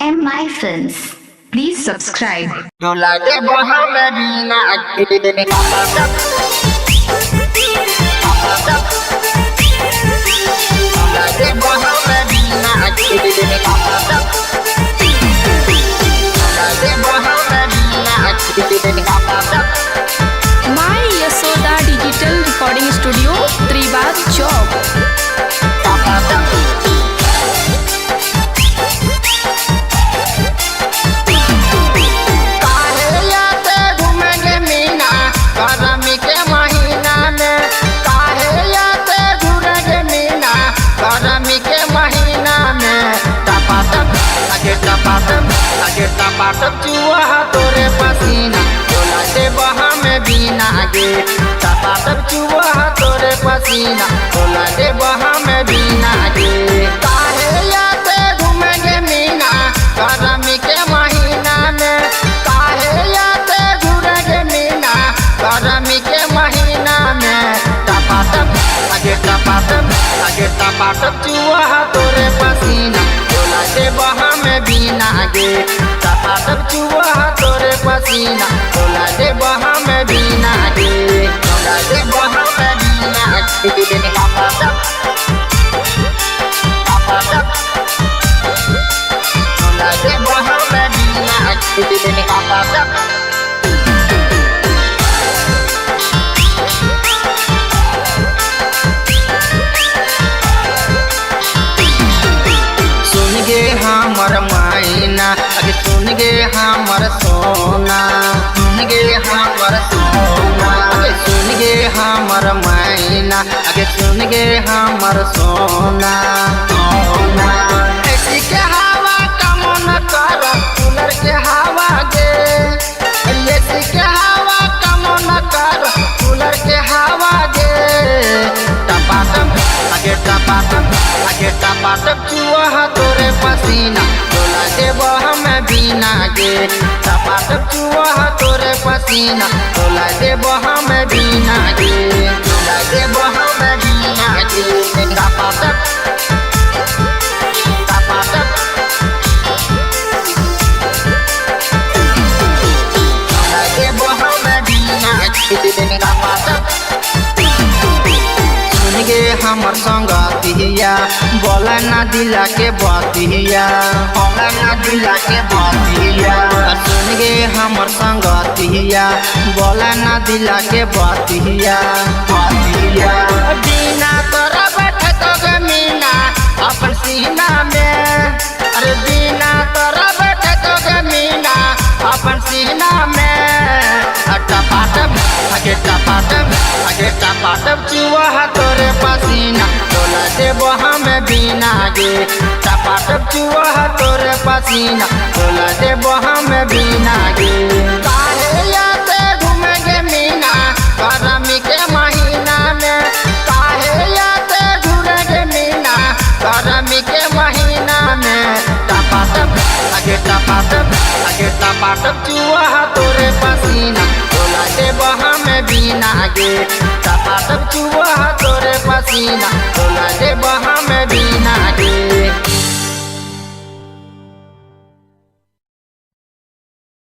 MI Films. Please subscribe. My Yasoda Digital Recording Studio, Tribad Job. टपाटप चुआ तोरे पसीना तोला दे बहा में बीना गे टपाटप चुआ तोरे पसीना तोला दे बहा में बीना गे काहे याते घूमेंगे मीना गरमी के महीना में काहे याते घूमेंगे मीना गरमी के महीना में टपाटप चुआ तोरे पसीना तोला दे बहा में बीना गे टपाटप चुआ तोरे पसीना तोला दे बहा में बीना गे तोला दे बहा में बीना गे टपाटप तोला दे बहा में बीना गे टपाटप हमर मायना अगे सुन गे हमर सोना सुन गे हमर सोना अगे सुन गे हमर मायना अगे सुन गे हमर सोना सोना ऐसी के हवा कमन कर कूलर के हवा गे ऐसी के हवा कमन कर कूलर के हवा गे टपाटप चुआ तोरे पसीना तोला दे बहा में बीना गे टपाटप चुआ तोरे पसीना तोला दे बहा में बीना गे तोला दे बहा में बीना गे टपाटप तोला दे बहा में बीना गे टपाटप गे हमर संगतिया बोला ना दिला के बतिया बोला ना दिला के बतिया सुन गे हमर संगतिया बोला ना दिला के बतिया बतिया बिना तोरा बैठे तो गे मीना अपन सीना में अरे बिना तोरा बैठे तो गे मीना अपन सीना में टपाटप चुआ तोरे पसीना तोला दे बहा में बीना गे टपाटप चुआ तोरे पसीना तोला दे बहा में बीना गे काहे याते घूमेंगे मीना गरमी के महीना में काहे याते घूमेंगे मीना गरमी के महीना में टपाटप चुआ तोरे पसीना तोला दे बहा में बीना गे टपाटप चुआ तोरे पसीना तोला दे बहा में बीना